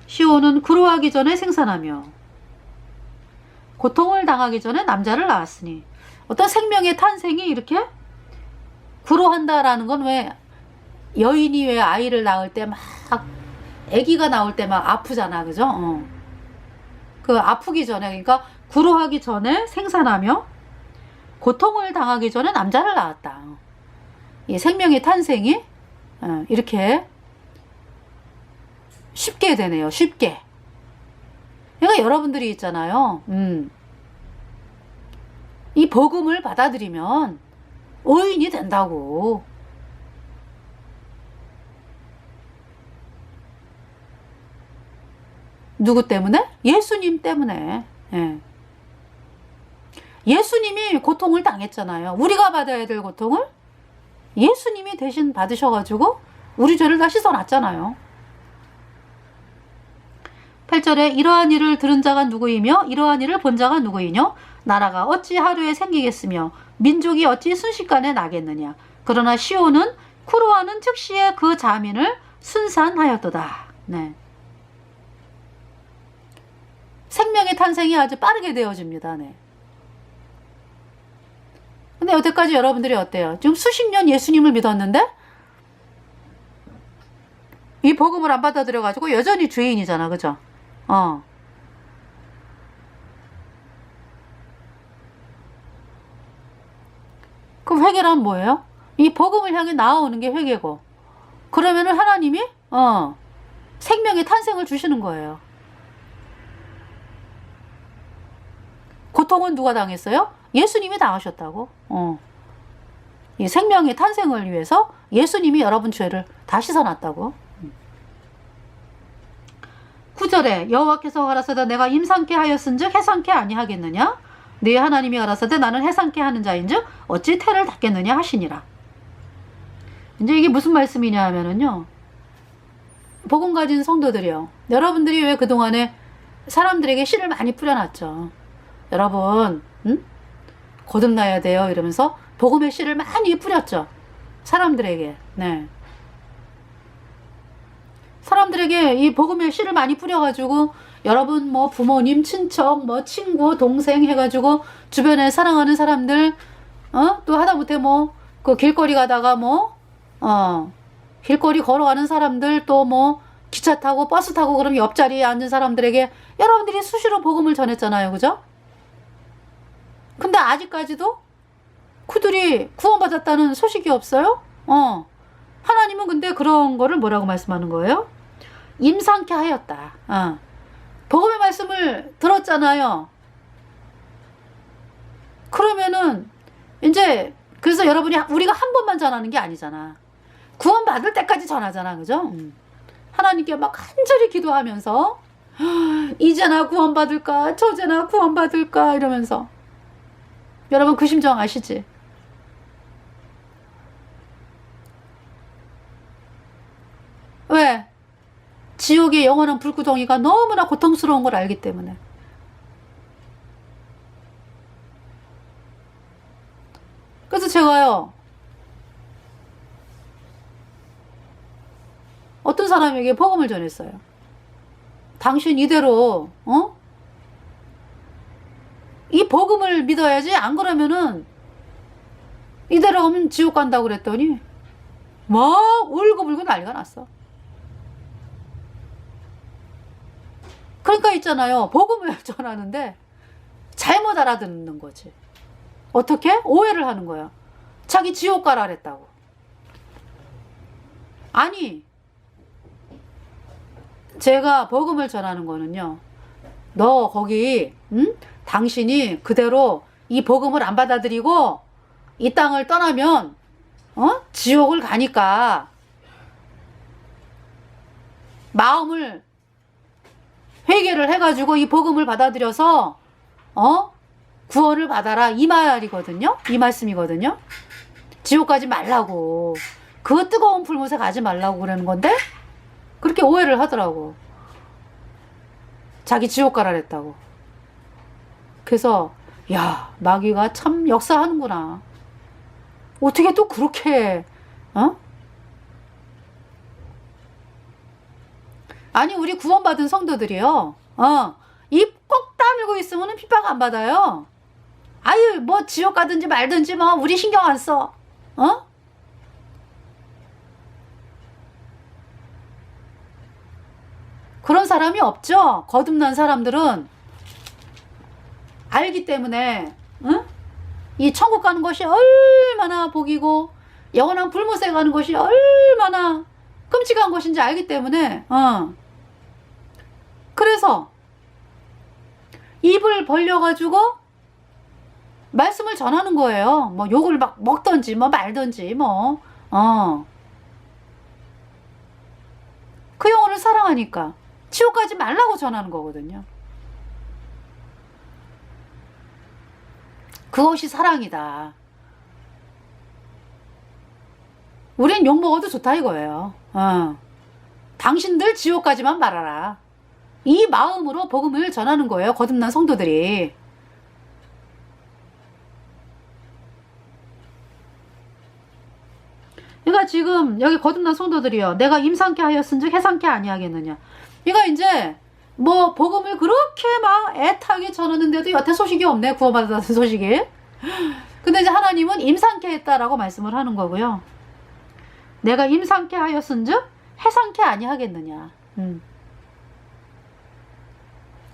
시온은 구루하기 전에 생산하며 고통을 당하기 전에 남자를 낳았으니. 어떤 생명의 탄생이 이렇게 구루한다라는 건 왜 여인이 왜 아이를 낳을 때 막 아기가 나올 때 막 아프잖아. 그죠? 그 아프기 전에 그러니까 구루하기 전에 생산하며 고통을 당하기 전에 남자를 낳았다. 이 생명의 탄생이 이렇게 쉽게 되네요. 쉽게. 그러니까 여러분들이 있잖아요. 이 복음을 받아들이면 의인이 된다고. 누구 때문에? 예수님 때문에. 예. 예수님이 고통을 당했잖아요. 우리가 받아야 될 고통을 예수님이 대신 받으셔가지고 우리 죄를 다 씻어놨잖아요. 8절에 이러한 일을 들은 자가 누구이며 이러한 일을 본 자가 누구이뇨? 나라가 어찌 하루에 생기겠으며 민족이 어찌 순식간에 나겠느냐. 그러나 시온은 쿠로하는 즉시에 그 자민을 순산하였도다. 네. 생명의 탄생이 아주 빠르게 되어집니다. 네. 근데 여태까지 여러분들이 어때요? 지금 수십 년 예수님을 믿었는데 이 복음을 안 받아들여가지고 여전히 죄인이잖아. 그죠? 그럼 회개란 뭐예요? 이 복음을 향해 나아오는 게 회개고, 그러면은 하나님이 생명의 탄생을 주시는 거예요. 고통은 누가 당했어요? 예수님이 당하셨다고. 이 생명의 탄생을 위해서 예수님이 여러분 죄를 다 씻어놨다고. 9절에 여호와께서 가라사대 내가 임상케 하였은즉 해상케 아니하겠느냐? 네 하나님이 가라사대 나는 해상케 하는 자인즉 어찌 태를 닫겠느냐 하시니라. 이제 이게 무슨 말씀이냐 하면은요, 복음 가진 성도들이요, 여러분들이 왜 그동안에 사람들에게 씨를 많이 뿌려놨죠. 여러분 거듭나야 돼요 이러면서 복음의 씨를 많이 뿌렸죠. 사람들에게. 네. 사람들에게 이 복음의 씨를 많이 뿌려가지고 여러분 뭐 부모님, 친척, 뭐 친구, 동생 해가지고 주변에 사랑하는 사람들, 또 하다못해 뭐 그 길거리 가다가 길거리 걸어가는 사람들, 또 뭐 기차 타고 버스 타고 그럼 옆자리에 앉은 사람들에게 여러분들이 수시로 복음을 전했잖아요. 그죠? 근데 아직까지도 그들이 구원받았다는 소식이 없어요? 하나님은 근데 그런 거를 뭐라고 말씀하는 거예요? 임상케 하였다. 복음의 말씀을 들었잖아요. 그러면은 이제 그래서 여러분이 우리가 한 번만 전하는 게 아니잖아. 구원받을 때까지 전하잖아. 그죠? 하나님께 막 간절히 기도하면서 이제나 구원받을까 저제나 구원받을까 이러면서. 여러분 그 심정 아시지? 왜? 지옥의 영원한 불구덩이가 너무나 고통스러운 걸 알기 때문에. 그래서 제가요, 어떤 사람에게 복음을 전했어요. 당신 이대로 이 복음을 믿어야지, 안 그러면은 이대로 하면 지옥 간다고 그랬더니 막 울고불고 난리가 났어. 그러니까 있잖아요, 복음을 전하는데 잘못 알아듣는 거지. 어떻게? 오해를 하는 거야. 자기 지옥 가라 그랬다고. 아니, 제가 복음을 전하는 거는요, 너 거기 당신이 그대로 이 복음을 안 받아들이고 이 땅을 떠나면 지옥을 가니까 마음을 회개를 해가지고 이 복음을 받아들여서 구원을 받아라, 이 말이거든요. 이 말씀이거든요. 지옥 가지 말라고, 그 뜨거운 불못에 가지 말라고 그러는 건데 그렇게 오해를 하더라고. 자기 지옥 가라 그랬다고. 그래서 야, 마귀가 참 역사하는구나. 어떻게 또 그렇게 아니, 우리 구원받은 성도들이요, 입 꼭 다물고 있으면 핍박 안 받아요. 아유, 뭐 지옥 가든지 말든지 뭐 우리 신경 안 써. 그런 사람이 없죠. 거듭난 사람들은 알기 때문에 이 천국 가는 것이 얼마나 복이고 영원한 불못에 가는 것이 얼마나 끔찍한 것인지 알기 때문에 그래서 입을 벌려가지고 말씀을 전하는 거예요. 뭐 욕을 막 먹던지 뭐 말던지 뭐 그 영혼을 사랑하니까 지옥 가지 말라고 전하는 거거든요. 그것이 사랑이다. 우린 욕 먹어도 좋다 이거예요. 당신들 지옥 가지만 말아라. 이 마음으로 복음을 전하는 거예요, 거듭난 성도들이. 그러니까 지금 여기 거듭난 성도들이요, 내가 임상케 하였은즉 해상케 아니하겠느냐. 그러니까 이제 뭐 복음을 그렇게 막 애타게 전하는데도 여태 소식이 없네, 구원받았다는 소식이. 근데 이제 하나님은 임상케 했다라고 말씀을 하는 거고요. 내가 임상케 하였은즉 해상케 아니하겠느냐.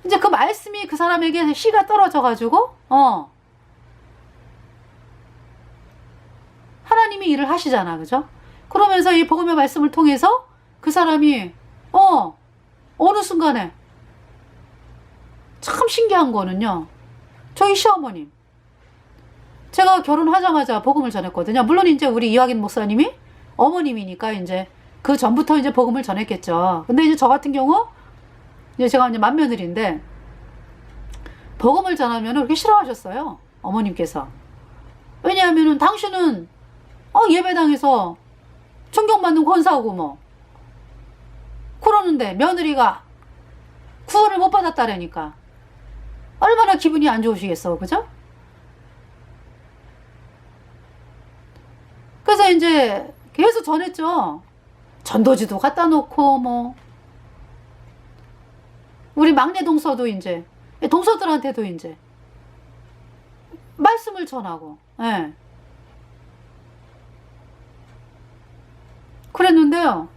이제 그 말씀이 그 사람에게 씨가 떨어져가지고 하나님이 일을 하시잖아, 그죠? 그러면서 이 복음의 말씀을 통해서 그 사람이 어느 순간에 참 신기한 거는요, 저희 시어머님, 제가 결혼하자마자 복음을 전했거든요. 물론 이제 우리 이화긴 목사님이 어머님이니까 이제 그 전부터 이제 복음을 전했겠죠. 근데 이제 저 같은 경우 이제 제가 이제 맏며느리인데 복음을 전하면 그렇게 싫어하셨어요, 어머님께서. 왜냐하면은 당신은 예배당에서 존경받는 권사하고 뭐 그러는데 며느리가 구원을 못 받았다라니까 얼마나 기분이 안 좋으시겠어, 그죠? 그래서 이제 계속 전했죠. 전도지도 갖다 놓고 뭐 우리 막내 동서도 이제 동서들한테도 이제 말씀을 전하고, 예. 그랬는데요,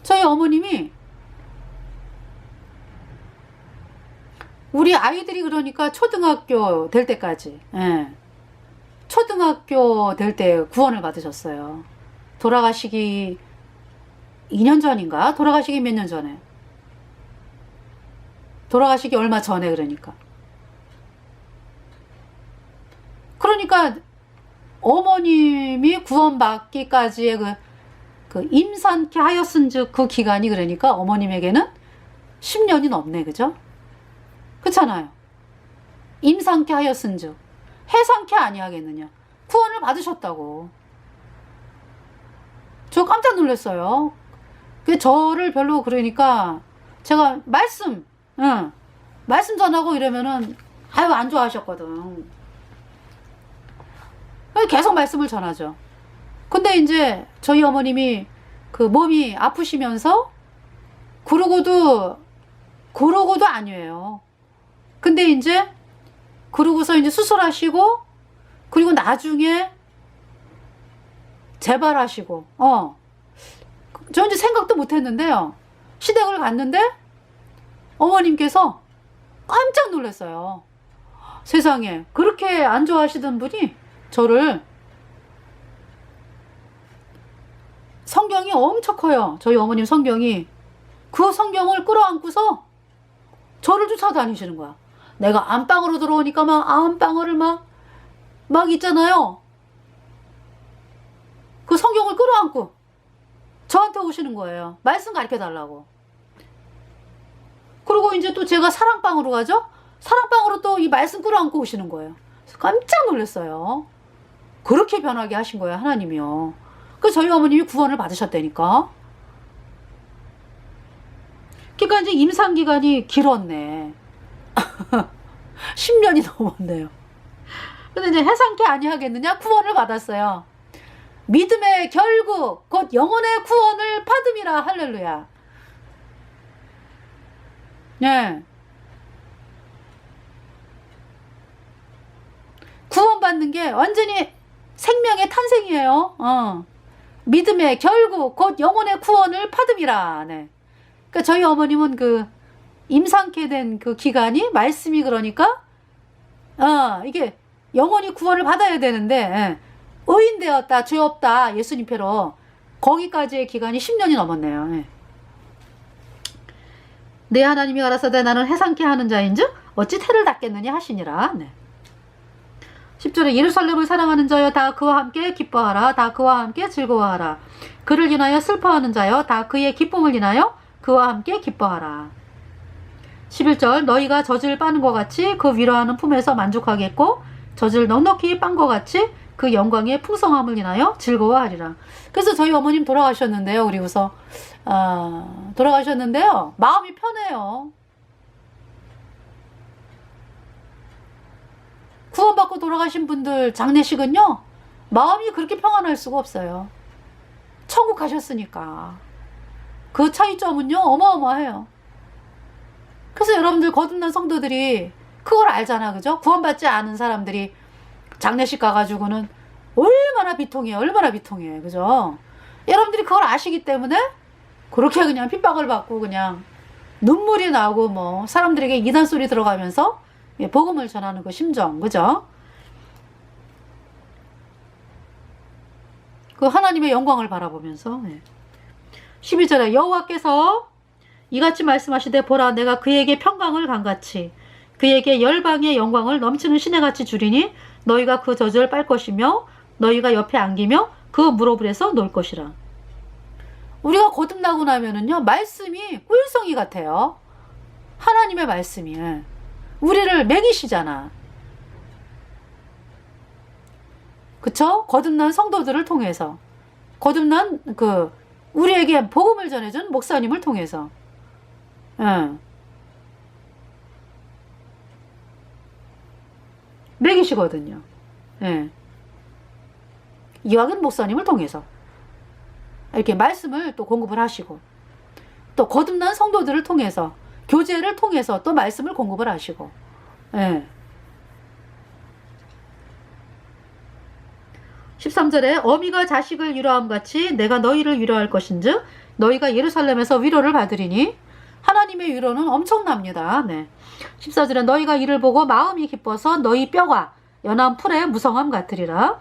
저희 어머님이 우리 아이들이 그러니까 초등학교 될 때까지, 예, 초등학교 될 때 구원을 받으셨어요. 돌아가시기 2년 전인가? 돌아가시기 몇 년 전에. 돌아가시기 얼마 전에. 그러니까 어머님이 구원받기까지의 그 임산케 하였은즉 그 기간이 그러니까 어머님에게는 10년이 넘네, 그죠? 그렇잖아요. 임산케 하였은즉 해상케 아니하겠느냐. 구원을 받으셨다고. 저 깜짝 놀랐어요. 저를 별로 그러니까 제가 말씀 전하고 이러면은 아유 안 좋아하셨거든. 계속 말씀을 전하죠. 근데 이제 저희 어머님이 그 몸이 아프시면서 그러고도 아니에요. 근데 이제 그러고서 이제 수술하시고 그리고 나중에 재발하시고 저 이제 생각도 못했는데요. 시댁을 갔는데 어머님께서 깜짝 놀랐어요. 세상에 그렇게 안 좋아하시던 분이 저를, 성경이 엄청 커요. 저희 어머님 성경이. 그 성경을 끌어안고서 저를 쫓아다니시는 거야. 내가 안방으로 들어오니까 막 안방을 막 있잖아요. 그 성경을 끌어안고 저한테 오시는 거예요. 말씀 가르쳐 달라고. 그리고 이제 또 제가 사랑방으로 가죠. 사랑방으로 또 이 말씀 끌어안고 오시는 거예요. 그래서 깜짝 놀랐어요. 그렇게 변하게 하신 거예요, 하나님이요. 그래서 저희 어머님이 구원을 받으셨다니까. 그러니까 이제 임상기간이 길었네. 10년이 넘었네요. 근데 이제 해상케 아니하겠느냐? 구원을 받았어요. 믿음의 결국 곧 영혼의 구원을 받음이라. 할렐루야. 네. 구원받는 게 완전히 생명의 탄생이에요. 믿음의 결국 곧 영혼의 구원을 받음이라. 네. 그러니까 저희 어머님은 그 임상케 된 그 기간이 말씀이 그러니까 이게 영혼이 구원을 받아야 되는데 의인 되었다 죄 없다 예수님 패로 거기까지의 기간이 10년이 넘었네요. 네. 내 하나님이 가라사대 나는 해상케 하는 자인즉 어찌 태를 닦겠느냐 하시니라. 네. 10절에 예루살렘을 사랑하는 자여 다 그와 함께 기뻐하라. 다 그와 함께 즐거워하라. 그를 인하여 슬퍼하는 자여 다 그의 기쁨을 인하여 그와 함께 기뻐하라. 11절 너희가 젖을 빠는 것 같이 그 위로하는 품에서 만족하겠고 젖을 넉넉히 빤 것 같이 그 영광의 풍성함을 인하여 즐거워하리라. 그래서 저희 어머님 돌아가셨는데요. 그리고서 돌아가셨는데요. 마음이 편해요. 구원받고 돌아가신 분들 장례식은요. 마음이 그렇게 평안할 수가 없어요. 천국 가셨으니까. 그 차이점은요. 어마어마해요. 그래서 여러분들 거듭난 성도들이 그걸 알잖아. 그죠? 구원받지 않은 사람들이 장례식 가가지고는 얼마나 비통해요. 얼마나 비통해. 그죠? 여러분들이 그걸 아시기 때문에 그렇게 그냥 핍박을 받고 그냥 눈물이 나고 뭐 사람들에게 이단 소리 들어가면서 복음을 전하는 그 심정. 그죠? 그 하나님의 영광을 바라보면서 12절에 여호와께서 이같이 말씀하시되 보라 내가 그에게 평강을 강같이 그에게 열방의 영광을 넘치는 시내같이 주리니 너희가 그 젖을 빨 것이며 너희가 옆에 안기며 그 무릎에서 놀 것이라. 우리가 거듭나고 나면은요 말씀이 꿀송이 같아요. 하나님의 말씀이 우리를 먹이시잖아. 그쵸? 거듭난 성도들을 통해서 거듭난 그 우리에게 복음을 전해준 목사님을 통해서 먹이시거든요. 이완근 목사님을 통해서 이렇게 말씀을 또 공급을 하시고 또 거듭난 성도들을 통해서 교제를 통해서 또 말씀을 공급을 하시고 13절에 어미가 자식을 위로함 같이 내가 너희를 위로할 것인즉 너희가 예루살렘에서 위로를 받으리니 하나님의 위로는 엄청납니다. 14절에 너희가 이를 보고 마음이 기뻐서 너희 뼈가 연한 풀의 무성함 같으리라.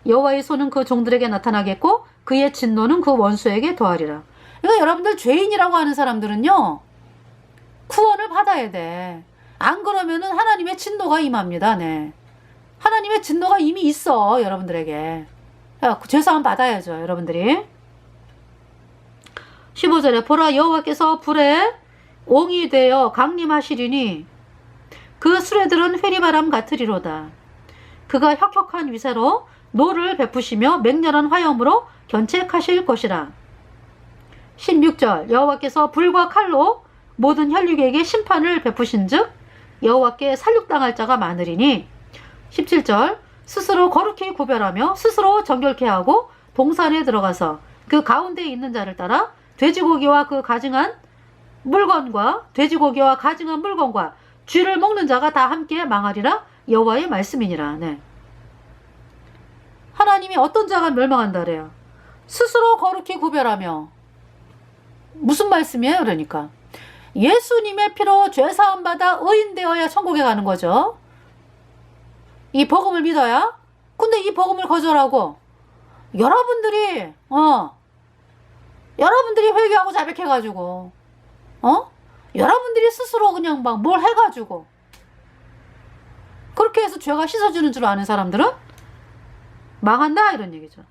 여호와의 손은 그 종들에게 나타나겠고 그의 진노는 그 원수에게 더하리라. 그러니까 여러분들 죄인이라고 하는 사람들은요 구원을 받아야 돼. 안 그러면은 하나님의 진노가 임합니다. 하나님의 진노가 이미 있어 여러분들에게. 죄사함 받아야죠 여러분들이. 15절에 보라 여호와께서 불에 옹이 되어 강림하시리니 그 수레들은 회리바람 같으리로다. 그가 혁혁한 위세로 노를 베푸시며 맹렬한 화염으로 견책하실 것이라. 16절 여호와께서 불과 칼로 모든 혈육에게 심판을 베푸신즉 여호와께 살육당할 자가 많으리니. 17절 스스로 거룩히 구별하며 스스로 정결케 하고 동산에 들어가서 그 가운데 있는 자를 따라 돼지고기와 그 가증한 물건과 돼지고기와 가증한 물건과 쥐를 먹는 자가 다 함께 망하리라. 여호와의 말씀이니라. 네. 하나님이 어떤 자가 멸망한다 그래요? 스스로 거룩히 구별하며. 무슨 말씀이에요? 그러니까 예수님의 피로 죄사함 받아 의인되어야 천국에 가는 거죠. 이 복음을 믿어야. 근데 이 복음을 거절하고 여러분들이 회개하고 자백해가지고 여러분들이 스스로 그냥 막 뭘 해가지고 그렇게 해서 죄가 씻어주는 줄 아는 사람들은 망한다 이런 얘기죠.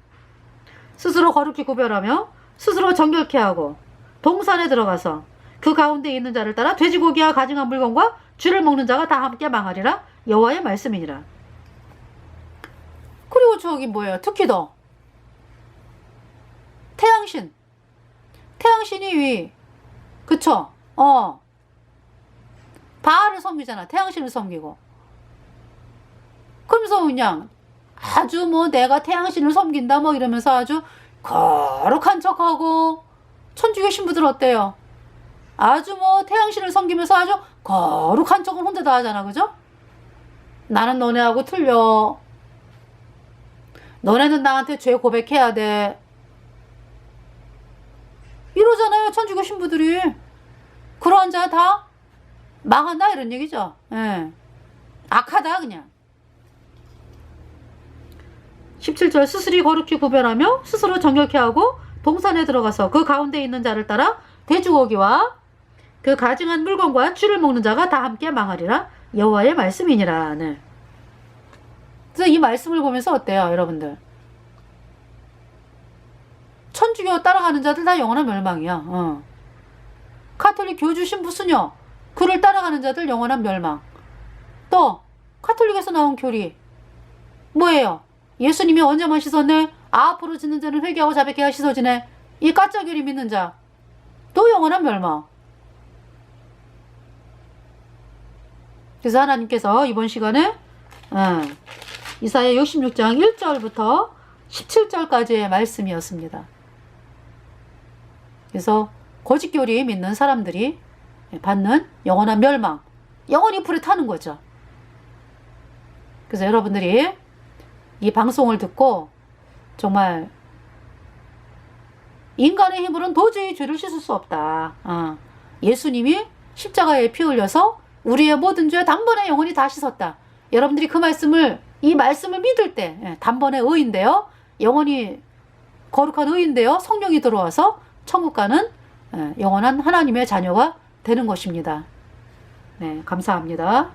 스스로 거룩히 구별하며 스스로 정결케 하고 동산에 들어가서 그 가운데 있는 자를 따라 돼지고기와 가증한 물건과 쥐를 먹는 자가 다 함께 망하리라. 여호와의 말씀이니라. 그리고 저기 뭐예요? 특히 더 태양신이 그쵸? 바알을 섬기잖아. 태양신을 섬기고. 그러면서 그냥 아주 뭐 내가 태양신을 섬긴다 뭐 이러면서 아주 거룩한 척하고. 천주교 신부들 어때요? 아주 뭐 태양신을 섬기면서 아주 거룩한 척은 혼자 다 하잖아. 그죠? 나는 너네하고 틀려. 너네는 나한테 죄 고백해야 돼. 이러잖아요. 천주교 신부들이. 그러한 자 다 망한다 이런 얘기죠. 예. 악하다 그냥. 17절 스스로 거룩히 구별하며 스스로 정결케 하고 동산에 들어가서 그 가운데 있는 자를 따라 돼지고기와 그 가증한 물건과 쥐를 먹는 자가 다 함께 망하리라. 여호와의 말씀이니라. 네. 그래서 이 말씀을 보면서 어때요 여러분들? 천주교 따라가는 자들 다 영원한 멸망이야. 카톨릭 교주 신부 수녀 그를 따라가는 자들 영원한 멸망. 또 카톨릭에서 나온 교리 뭐예요? 예수님이 언제만 씻었네? 앞으로 짓는 자는 회개하고 자백해야 씻어지네. 이 가짜 교리 믿는 자 또 영원한 멸망. 그래서 하나님께서 이번 시간에 이사야 66장 1절부터 17절까지의 말씀이었습니다. 그래서 거짓 교리 믿는 사람들이 받는 영원한 멸망, 영원히 불에 타는 거죠. 그래서 여러분들이 이 방송을 듣고 정말 인간의 힘으로는 도저히 죄를 씻을 수 없다. 예수님이 십자가에 피 흘려서 우리의 모든 죄 단번에 영원히 다 씻었다. 여러분들이 이 말씀을 믿을 때 단번에 의인되어 영원히 거룩한 의인되어 성령이 들어와서 천국 가는 영원한 하나님의 자녀가 되는 것입니다. 네, 감사합니다.